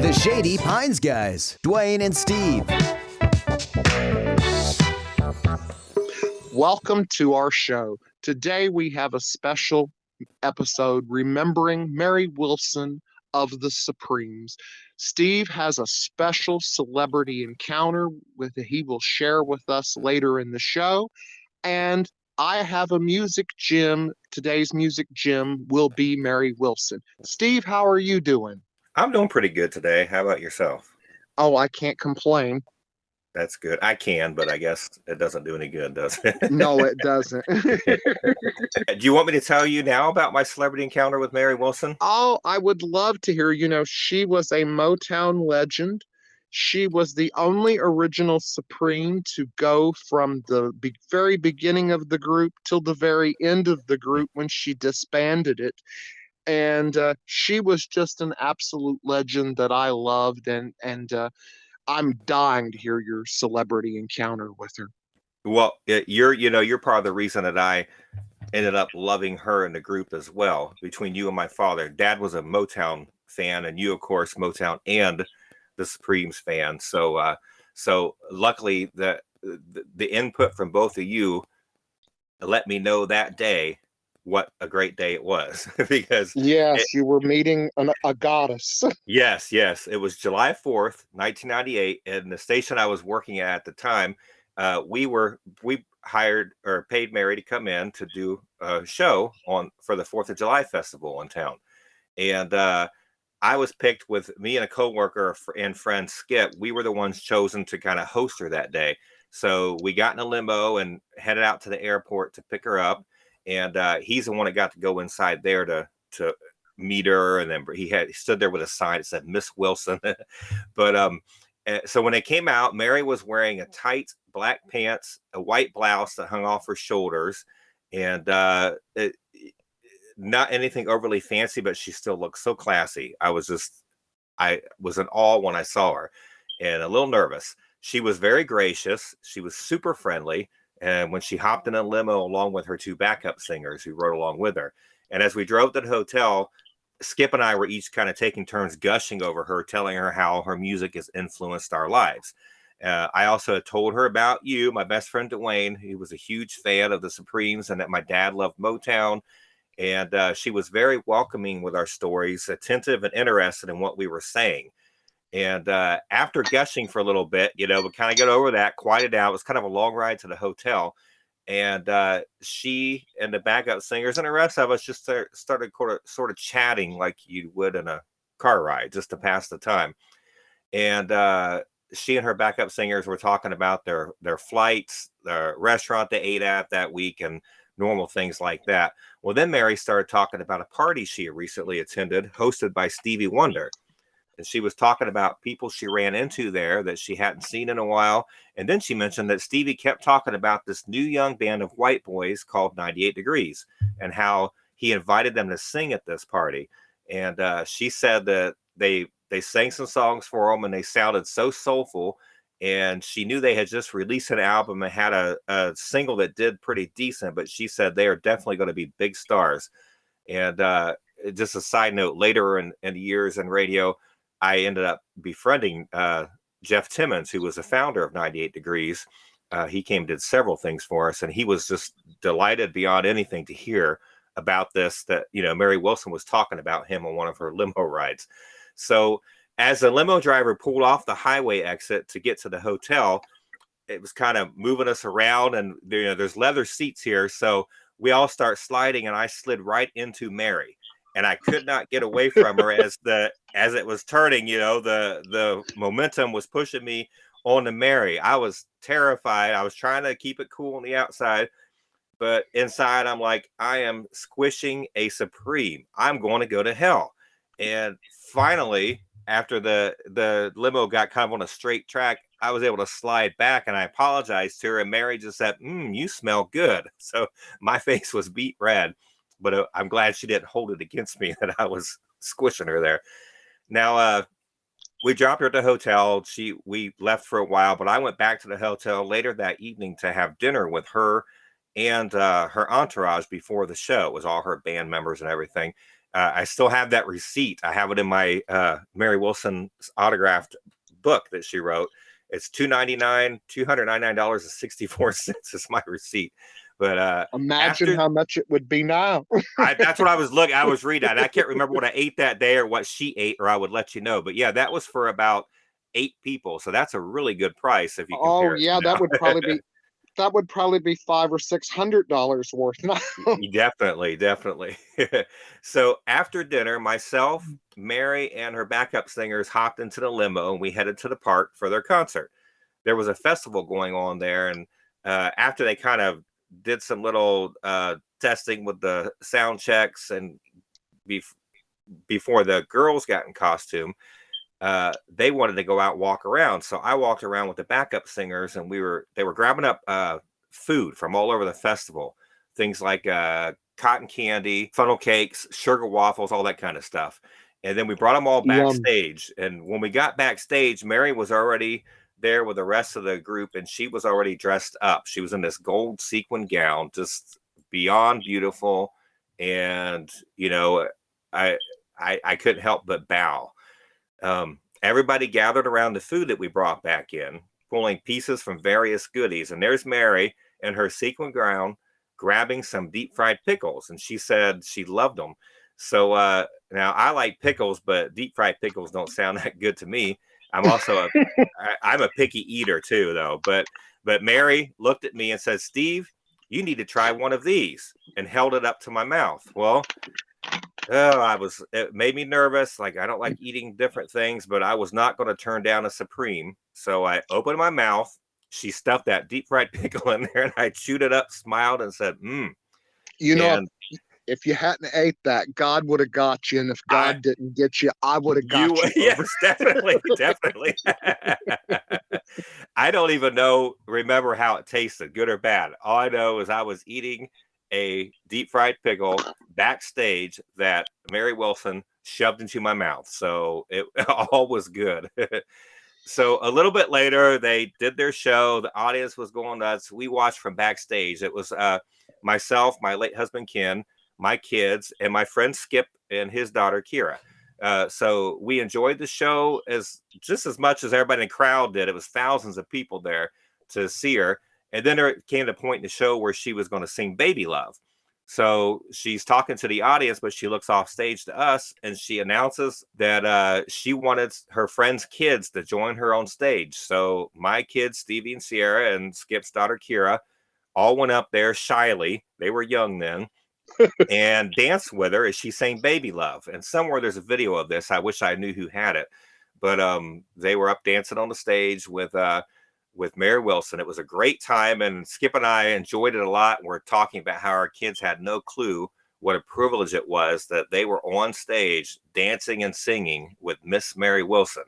The Shady Pines Guys, Dwayne and Steve. Welcome to our show. Today we have a special episode remembering Mary Wilson of the Supremes. Steve has a special celebrity encounter he will share with us later in the show. And I have a music gem. Today's music gem will be Mary Wilson. Steve, how are you doing? I'm doing pretty good today. How about yourself? Oh, I can't complain. That's good. I can, but I guess it doesn't do any good, does it? No, it doesn't. Do you want me to tell you now about my celebrity encounter with Mary Wilson? Oh, I would love to hear. She was a Motown legend. She was the only original Supreme to go from the very beginning of the group till the very end of the group when she disbanded it. And she was just an absolute legend that I loved. And I'm dying to hear your celebrity encounter with her. Well, you're part of the reason that I ended up loving her in the group as well. Between you and my father, Dad was a Motown fan, and you, of course, Motown and the Supremes fan. So luckily, the input from both of you let me know that day what a great day it was. Because you were meeting a goddess. Yes, it was July 4th, 1998, and the station I was working at the time, we hired or paid Mary to come in to do a show for the 4th of July festival in town. And I was picked with me and a coworker and friend Skip. We were the ones chosen to kind of host her that day. So we got in a limo and headed out to the airport to pick her up. And he's the one that got to go inside there to meet her. And then he stood there with a sign that said Miss Wilson. But so when they came out, Mary was wearing a tight black pants, a white blouse that hung off her shoulders, and not anything overly fancy, but she still looked so classy. I was in awe when I saw her, and a little nervous. She was very gracious. She was super friendly. And when she hopped in a limo along with her two backup singers who rode along with her, and as we drove to the hotel, Skip and I were each kind of taking turns gushing over her, telling her how her music has influenced our lives. I also had told her about you, my best friend Dwayne. He was a huge fan of the Supremes, and that my dad loved Motown. And she was very welcoming with our stories, attentive and interested in what we were saying. And after gushing for a little bit, we kind of got over that, quieted down. It was kind of a long ride to the hotel. And she and the backup singers and the rest of us just started sort of chatting like you would in a car ride, just to pass the time. And she and her backup singers were talking about their flights, the restaurant they ate at that week, and normal things like that. Well, then Mary started talking about a party she had recently attended, hosted by Stevie Wonder. And she was talking about people she ran into there that she hadn't seen in a while. And then she mentioned that Stevie kept talking about this new young band of white boys called 98 Degrees and how he invited them to sing at this party. And she said that they sang some songs for him and they sounded so soulful. And she knew they had just released an album and had a single that did pretty decent. But she said they are definitely going to be big stars. And just a side note, later in the years in radio, I ended up befriending Jeff Timmons, who was the founder of 98 Degrees. He came, did several things for us, and he was just delighted beyond anything to hear about this, that, Mary Wilson was talking about him on one of her limo rides. So as the limo driver pulled off the highway exit to get to the hotel, it was kind of moving us around, and there's leather seats here. So we all start sliding, and I slid right into Mary. And I could not get away from her as it was turning. The momentum was pushing me on to Mary. I was terrified. I was trying to keep it cool on the outside, but inside I'm like, I am squishing a Supreme. I'm going to go to hell. And finally, after the limo got kind of on a straight track, I was able to slide back, and I apologized to her. And Mary just said, "You smell good." So my face was beet red. But I'm glad she didn't hold it against me that I was squishing her there. Now, we dropped her at the hotel. We left for a while, but I went back to the hotel later that evening to have dinner with her and her entourage before the show. It was all her band members and everything. I still have that receipt. I have it in my Mary Wilson's autographed book that she wrote. It's $299.64 is my receipt. But Imagine after how much it would be now. that's what I was looking. I was reading, and I can't remember what I ate that day or what she ate, or I would let you know. But yeah, that was for about 8 people, so that's a really good price if you Oh compare it yeah, to now. that would probably be $500 or $600 worth now. Definitely. So after dinner, myself, Mary, and her backup singers hopped into the limo, and we headed to the park for their concert. There was a festival going on there, and after they kind of did some little testing with the sound checks, and before the girls got in costume, they wanted to go out and walk around. So I walked around with the backup singers, and they were grabbing up food from all over the festival, things like cotton candy, funnel cakes, sugar waffles, all that kind of stuff. And then we brought them all Yum. backstage. And when we got backstage, Mary was already there with the rest of the group, and she was already dressed up. She was in this gold sequin gown, just beyond beautiful. And I couldn't help but bow. Everybody gathered around the food that we brought back in, pulling pieces from various goodies. And there's Mary in her sequin gown grabbing some deep fried pickles. And she said she loved them. So now I like pickles, but deep fried pickles don't sound that good to me. I'm also I'm a picky eater too, though. But Mary looked at me and said, "Steve, you need to try one of these," and held it up to my mouth. Well, it made me nervous. Like, I don't like eating different things, but I was not going to turn down a Supreme. So I opened my mouth. She stuffed that deep fried pickle in there, and I chewed it up, smiled, and said, You know, And if you hadn't ate that, God would have got you, and if God didn't get you, I would have got you. Yes, definitely. I don't even remember how it tasted, good or bad. All I know is I was eating a deep fried pickle backstage that Mary Wilson shoved into my mouth. So it all was good. So a little bit later, they did their show. The audience was going nuts. We watched from backstage. It was myself, my late husband, Ken, my kids, and my friend Skip and his daughter, Kira. So we enjoyed the show just as much as everybody in the crowd did. It was thousands of people there to see her. And then there came a point in the show where she was going to sing Baby Love. So she's talking to the audience, but she looks off stage to us, and she announces that she wanted her friends' kids to join her on stage. So my kids, Stevie and Sierra, and Skip's daughter, Kira, all went up there shyly. They were young then. And danced with her as she sang Baby Love. And somewhere there's a video of this. I wish I knew who had it. But they were up dancing on the stage with Mary Wilson. It was a great time, and Skip and I enjoyed it a lot. We're talking about how our kids had no clue what a privilege it was that they were on stage dancing and singing with Miss Mary Wilson.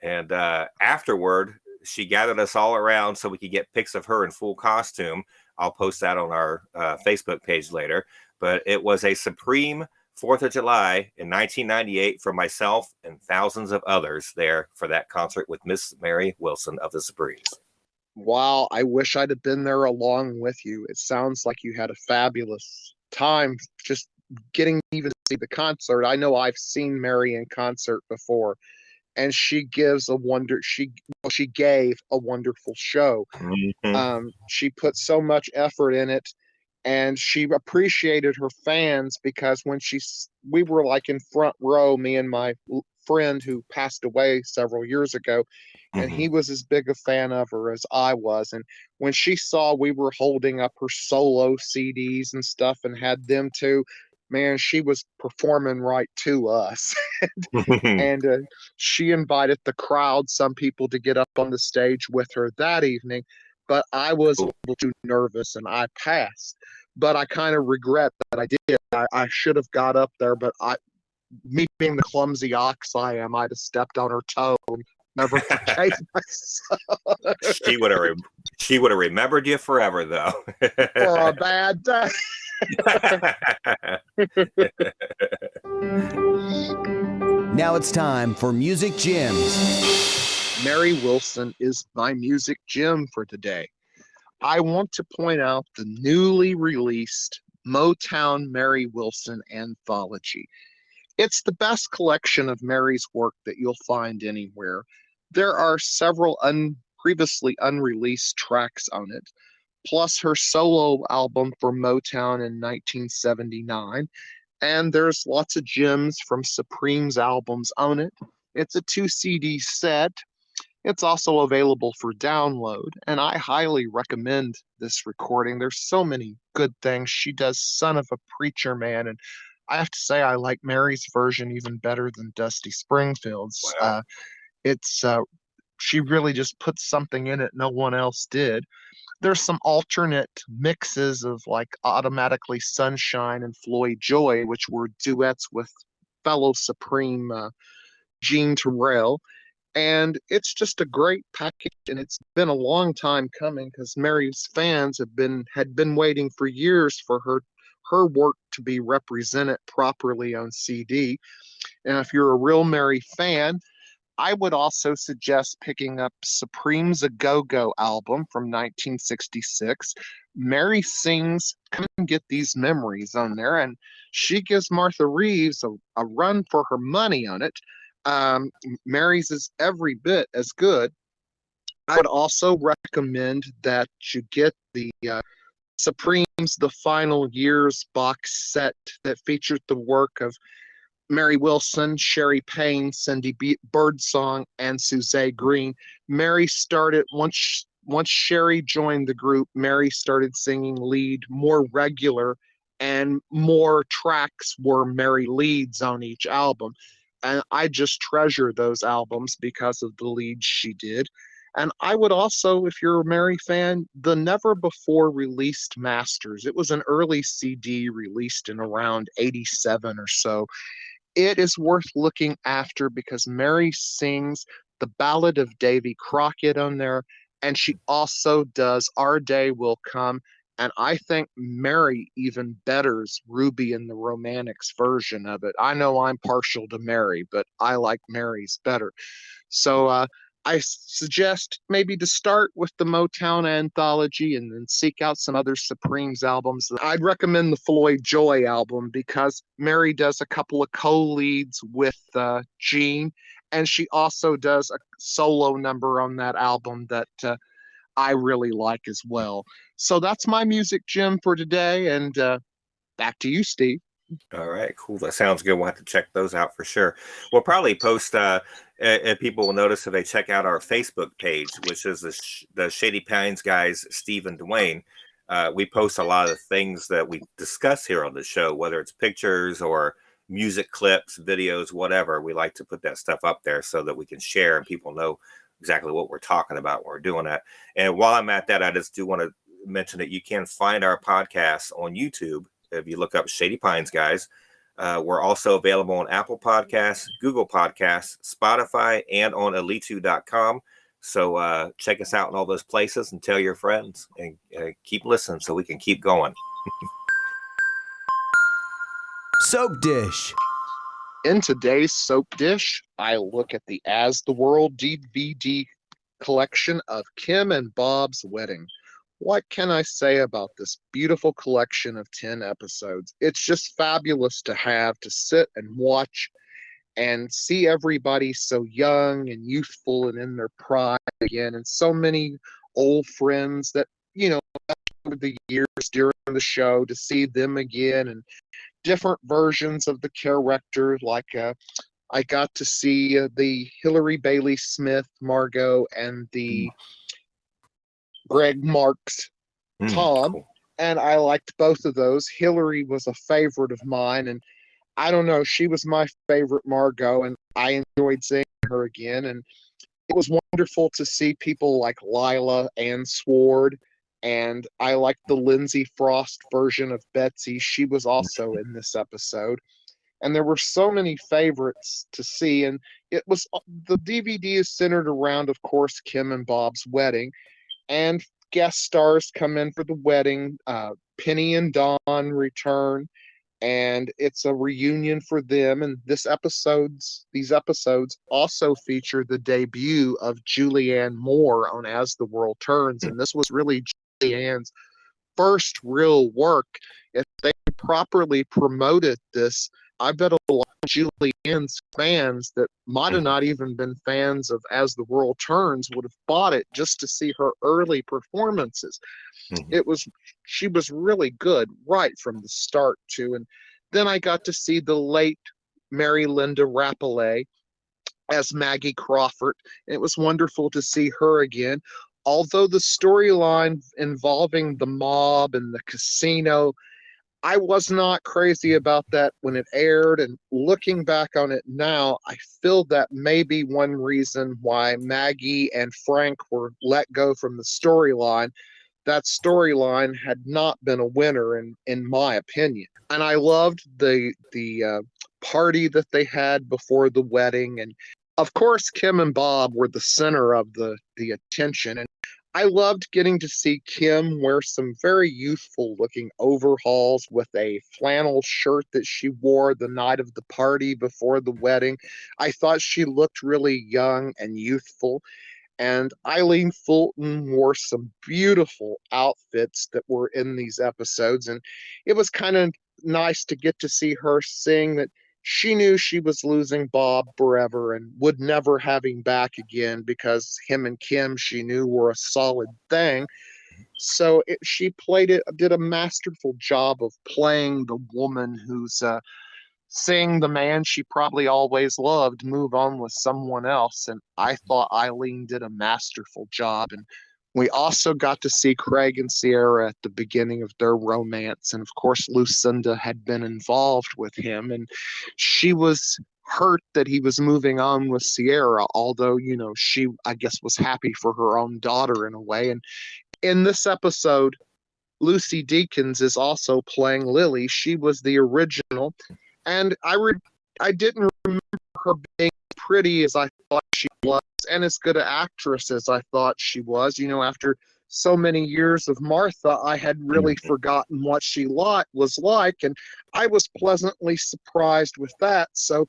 And afterward, she gathered us all around so we could get pics of her in full costume. I'll post that on our Facebook page later. But it was a supreme 4th of July in 1998 for myself and thousands of others there for that concert with Miss Mary Wilson of the Supremes. Wow, I wish I'd have been there along with you. It sounds like you had a fabulous time just getting even to see the concert. I know I've seen Mary in concert before, and she gave a wonderful show. Mm-hmm. She put so much effort in it, and she appreciated her fans, because when we were like in front row, me and my friend who passed away several years ago, and he was as big a fan of her as I was. And when she saw we were holding up her solo CDs and stuff and had them too, man, she was performing right to us. And she invited the crowd, some people, to get up on the stage with her that evening. But I was a little too nervous, and I passed. But I kind of regret that I did. I should have got up there, but me being the clumsy ox I am, I'd have stepped on her toe and never forgave myself. She would have remembered you forever, though. For a bad day. Now it's time for Music Gems. Mary Wilson is my music gem for today. I want to point out the newly released Motown Mary Wilson Anthology. It's the best collection of Mary's work that you'll find anywhere. There are several previously unreleased tracks on it, plus her solo album for Motown in 1979. And there's lots of gems from Supreme's albums on it. It's a 2 CD set. It's also available for download, and I highly recommend this recording. There's so many good things. She does Son of a Preacher Man, and I have to say I like Mary's version even better than Dusty Springfield's. Wow. It's she really just put something in it no one else did. There's some alternate mixes of like Automatically Sunshine and Floyd Joy, which were duets with fellow Supreme Jean Terrell. And it's just a great package, and it's been a long time coming because Mary's fans had been waiting for years for her work to be represented properly on CD. And if you're a real Mary fan, I would also suggest picking up Supreme's A Go-Go album from 1966. Mary sings Come and Get These Memories on there, and she gives Martha Reeves a run for her money on it. Mary's is every bit as good. I would also recommend that you get the Supreme's The Final Years box set that featured the work of Mary Wilson, Sherry Payne, Cindy Birdsong, and Suzette Green. Mary started, once Sherry joined the group, Mary started singing lead more regular, and more tracks were Mary leads on each album. And I just treasure those albums because of the leads she did. And I would also, if you're a Mary fan, the Never Before Released Masters. It was an early CD released in around 87 or so. It is worth looking after because Mary sings the Ballad of Davy Crockett on there, and she also does Our Day Will Come. And I think Mary even betters Ruby and the Romantics version of it. I know I'm partial to Mary, but I like Mary's better. So I suggest maybe to start with the Motown Anthology and then seek out some other Supremes albums. I'd recommend the Floyd Joy album because Mary does a couple of co-leads with Jean, and she also does a solo number on that album that I really like as well. So that's my music gem for today, and back to you, Steve. All right, cool. That sounds good. We'll have to check those out for sure. We'll probably post, and people will notice if they check out our Facebook page, which is the Shady Pines guys, Steve and Dwayne. We post a lot of things that we discuss here on the show, whether it's pictures or music clips, videos, whatever. We like to put that stuff up there so that we can share and people know exactly what we're talking about when we're doing that. And while I'm at that, I just do want to mention that you can find our podcast on YouTube. If you look up Shady Pines guys, we're also available on Apple Podcasts, Google Podcasts, Spotify, and on elitu.com. So check us out in all those places and tell your friends and keep listening so we can keep going. Soap dish. In today's soap dish, I look at the As the World DVD collection of Kim and Bob's Wedding. What can I say about this beautiful collection of 10 episodes? It's just fabulous to have to sit and watch and see everybody so young and youthful and in their pride again, and so many old friends that, over the years during the show, to see them again and different versions of the character. Like I got to see the Hillary Bailey Smith Margot and the Greg Marks Tom, cool. And I liked both of those. Hillary was a favorite of mine, and I don't know, she was my favorite Margot, and I enjoyed seeing her again. And it was wonderful to see people like Lila and Sword, and I liked the Lindsay Frost version of Betsy. She was also in this episode. And there were so many favorites to see, and the DVD is centered around, of course, Kim and Bob's wedding, and guest stars come in for the wedding. Penny and Dawn return, and it's a reunion for them. And these episodes also feature the debut of Julianne Moore on As the World Turns, and this was really Julianne's first real work. If they properly promoted this, I bet a lot of Julianne's fans that might have not even been fans of As the World Turns would have bought it just to see her early performances. She was really good right from the start too. And then I got to see the late Mary Linda Rappelet as Maggie Crawford. It was wonderful to see her again. Although the storyline involving the mob and the casino, I was not crazy about that when it aired. And looking back on it now, I feel that may be one reason why Maggie and Frank were let go from the storyline. That storyline had not been a winner in my opinion. And I loved the party that they had before the wedding. And of course, Kim and Bob were the center of the attention. And I loved getting to see Kim wear some very youthful looking overalls with a flannel shirt that she wore the night of the party before the wedding. I thought she looked really young and youthful. And Eileen Fulton wore some beautiful outfits that were in these episodes. And it was kind of nice to get to see her sing that she knew she was losing Bob forever and would never have him back again, because him and Kim, she knew, were a solid thing. So she did a masterful job of playing the woman who's seeing the man she probably always loved move on with someone else. And I thought Eileen did a masterful job. And we also got to see Craig and Sierra at the beginning of their romance. And of course, Lucinda had been involved with him, and she was hurt that he was moving on with Sierra, although, she, I guess, was happy for her own daughter in a way. And in this episode, Lucy Deakins is also playing Lily. She was the original. And I didn't remember her being pretty as I thought she was, and as good an actress as I thought she was. After so many years of Martha, I had really forgotten what she was like, and I was pleasantly surprised with that. So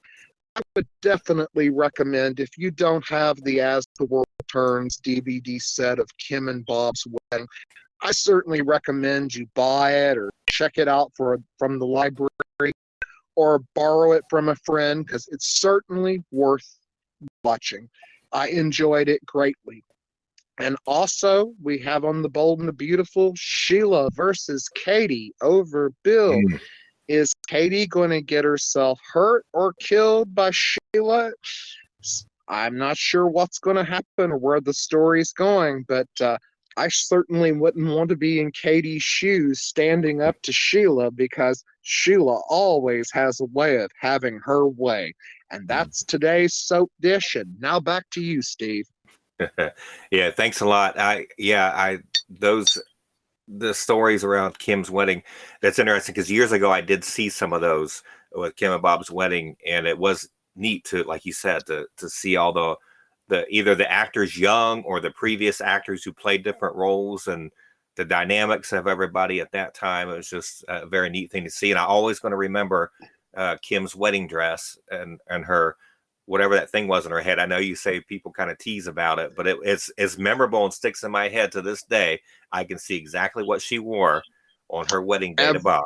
I would definitely recommend, if you don't have the As the World Turns DVD set of Kim and Bob's wedding, I certainly recommend you buy it or check it out from the library, or borrow it from a friend, because it's certainly worth watching. I enjoyed it greatly. And also, we have on The Bold and the Beautiful, Sheila versus Katie over Bill. Is Katie going to get herself hurt or killed by Sheila? I'm not sure what's going to happen or where the story's going, but I certainly wouldn't want to be in Katie's shoes standing up to Sheila, because Sheila always has a way of having her way. And that's today's soap dish. And now back to you, Steve. Yeah, thanks a lot. The stories around Kim's wedding, that's interesting, because years ago I did see some of those with Kim and Bob's wedding, and it was neat to, like you said, to see all the either the actors young or the previous actors who played different roles, and the dynamics of everybody at that time. It was just a very neat thing to see. And I always going to remember Kim's wedding dress and her, whatever that thing was in her head. I know you say people kind of tease about it, but it's memorable and sticks in my head to this day. I can see exactly what she wore on her wedding day to Bob.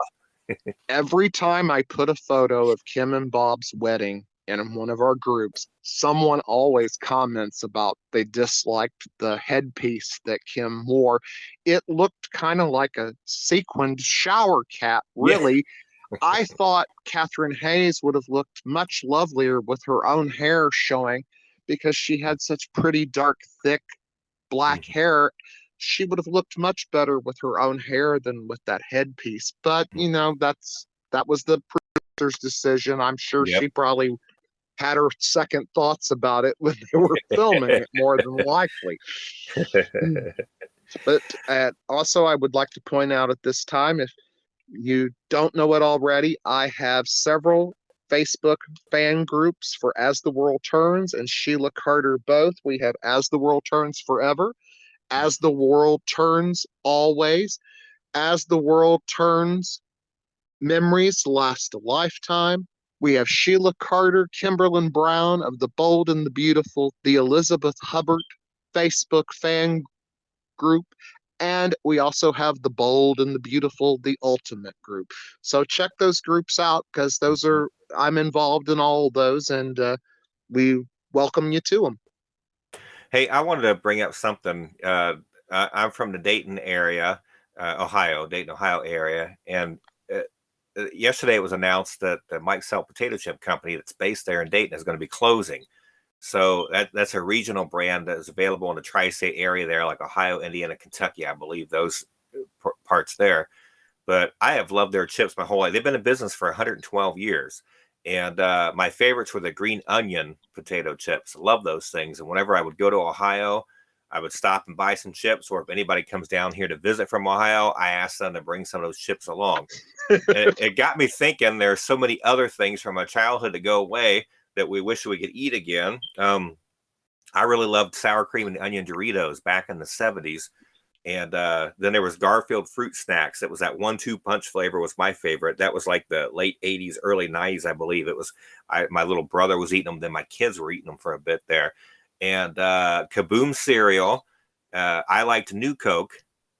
Every time I put a photo of Kim and Bob's wedding in one of our groups, someone always comments about they disliked the headpiece that Kim wore. It looked kind of like a sequined shower cap, really. Yeah. I thought Catherine Hayes would have looked much lovelier with her own hair showing, because she had such pretty dark, thick black hair. She would have looked much better with her own hair than with that headpiece. But, that was the producer's decision. I'm sure she probably had her second thoughts about it when they were filming it, more than likely. But also, I would like to point out at this time, if you don't know it already, I have several Facebook fan groups for As the World Turns and Sheila Carter both. We have As the World Turns Forever, As the World Turns Always, As the World Turns Memories Last a Lifetime. We have Sheila Carter, Kimberlyn Brown of The Bold and the Beautiful, the Elizabeth Hubbard Facebook fan group, And we also have the bold and the beautiful, the ultimate group. So check those groups out because I'm involved in all of those, and we welcome you to them. Hey, I wanted to bring up something. I'm from the Dayton area, Dayton, Ohio area. And yesterday it was announced that the Mike Sell potato chip company that's based there in Dayton is going to be closing. So that's a regional brand that is available in the tri-state area there, like Ohio, Indiana, Kentucky, I believe those parts there. But I have loved their chips my whole life. They've been in business for 112 years. And my favorites were the green onion potato chips. Love those things. And whenever I would go to Ohio, I would stop and buy some chips. Or if anybody comes down here to visit from Ohio, I ask them to bring some of those chips along. It got me thinking there's so many other things from my childhood to go away that we wish we could eat again. I really loved sour cream and onion Doritos back in the 70s. And then there was Garfield Fruit Snacks. It was that 1-2 punch flavor was my favorite. That was like the late 80s, early 90s, I believe. It was my little brother was eating them. Then my kids were eating them for a bit there. And Kaboom Cereal. I liked New Coke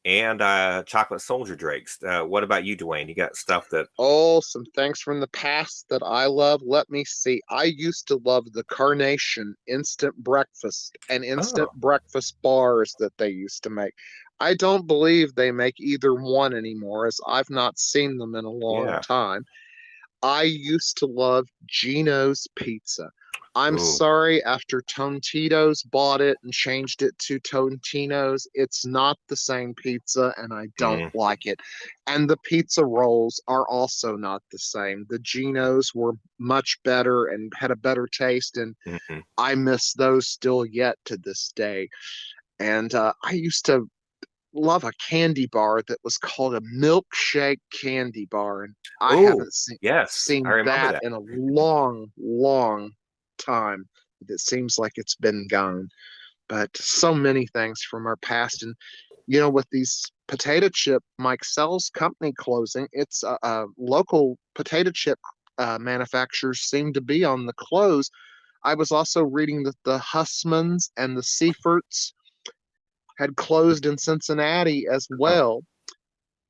and Chocolate Soldier Drakes. What about you, Dwayne? You got stuff that... Oh, some things from the past that I love. Let me see. I used to love the Carnation Instant Breakfast and Instant Breakfast bars that they used to make. I don't believe they make either one anymore, as I've not seen them in a long time. I used to love Gino's Pizza. I'm sorry, after Tontito's bought it and changed it to Tontino's, it's not the same pizza, and I don't like it. And the pizza rolls are also not the same. The Gino's were much better and had a better taste, and I miss those still yet to this day. And I used to love a candy bar that was called a milkshake candy bar, and I haven't seen that in a long time. It seems like it's been gone. But so many things from our past. And with these potato chip Mike Sell's company closing, it's local potato chip manufacturers seem to be on the close. I was also reading that the Hussmans and the Seiferts had closed in Cincinnati as well.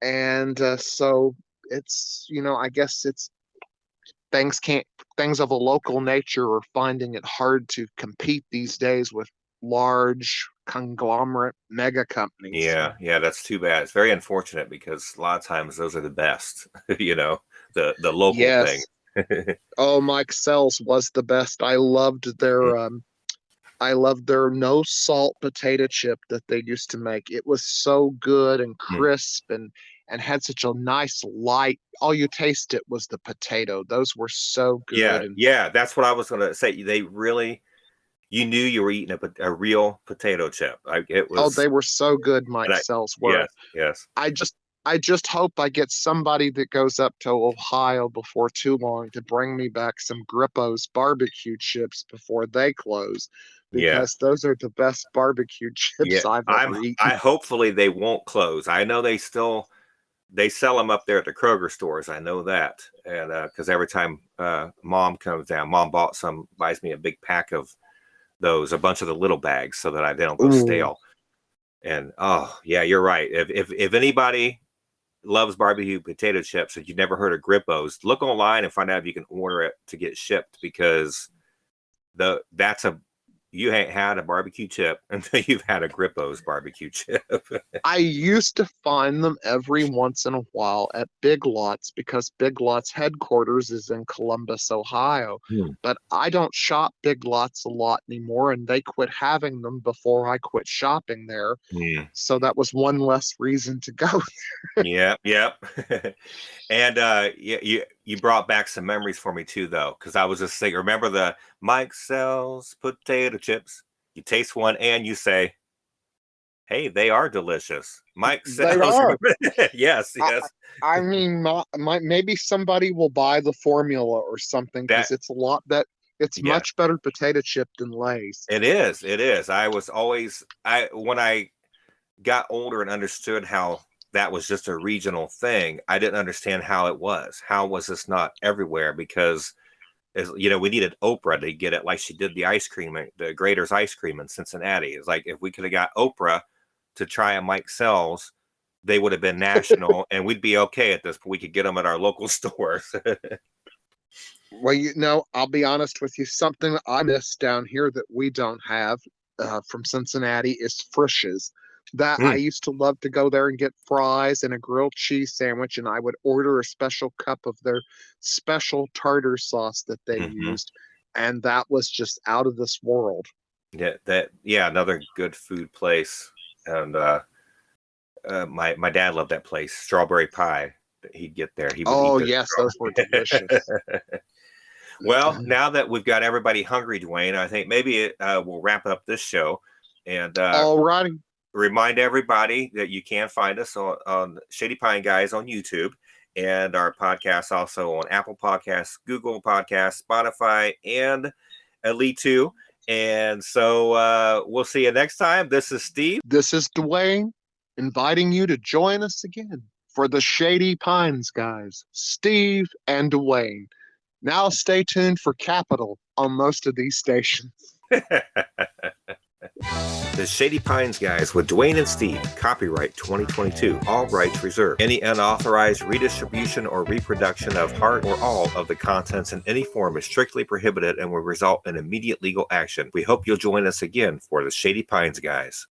And so it's, I guess it's things of a local nature are finding it hard to compete these days with large conglomerate mega companies. Yeah, that's too bad. It's very unfortunate because a lot of times those are the best, the local thing. Oh, Mike Sell's was the best. I loved their no salt potato chip that they used to make. It was so good and crisp and had such a nice light. All you tasted was the potato. Those were so good. Yeah, that's what I was going to say. They really, you knew you were eating a real potato chip. They were so good, Mike Sell's were. Yes. I just hope I get somebody that goes up to Ohio before too long to bring me back some Grippo's barbecue chips before they close, because those are the best barbecue chips I've ever eaten. Hopefully they won't close. I know they sell them up there at the Kroger stores. I know that. And because every time mom comes down, mom buys me a big pack of those, a bunch of the little bags so that they don't go stale. And you're right. If anybody loves barbecue potato chips and you've never heard of Grippo's, look online and find out if you can order it to get shipped, because you ain't had a barbecue chip until you've had a Grippo's barbecue chip. I used to find them every once in a while at Big Lots, because Big Lots headquarters is in Columbus, Ohio. But I don't shop Big Lots a lot anymore, and they quit having them before I quit shopping there. So that was one less reason to go there. Yep. And you brought back some memories for me too, though, because I was just thinking, remember the Mike Sell's potato chips? You taste one and you say, hey, they are delicious. Mike Sell's. They are. Yes. I mean, maybe somebody will buy the formula or something, because it's a lot that it's much better potato chip than Lay's. It is. When I got older and understood how that was just a regional thing, I didn't understand how it was. How was this not everywhere? Because, we needed Oprah to get it, like she did the ice cream, the Grater's ice cream in Cincinnati. It's like, if we could have got Oprah to try a Mike Sells, they would have been national, and we'd be okay at this point. We could get them at our local stores. Well, I'll be honest with you. Something that I miss down here that we don't have from Cincinnati is Frisch's. That I used to love to go there and get fries and a grilled cheese sandwich, and I would order a special cup of their special tartar sauce that they used, and that was just out of this world. Yeah, another good food place. And my dad loved that place. Strawberry pie that he'd get there. He would eat yes, those were delicious. Well, now that we've got everybody hungry, Dwayne, I think maybe we'll wrap up this show and all righty. Remind everybody that you can find us on Shady Pine Guys on YouTube, and our podcast also on Apple Podcasts, Google Podcasts, Spotify, and Elite 2. And so we'll see you next time. This is Steve. This is Dwayne, inviting you to join us again for the Shady Pines Guys, Steve and Dwayne. Now stay tuned for Capital on most of these stations. The Shady Pines Guys with Dwayne and Steve. Copyright 2022. All rights reserved. Any unauthorized redistribution or reproduction of part or all of the contents in any form is strictly prohibited and will result in immediate legal action. We hope you'll join us again for the Shady Pines Guys.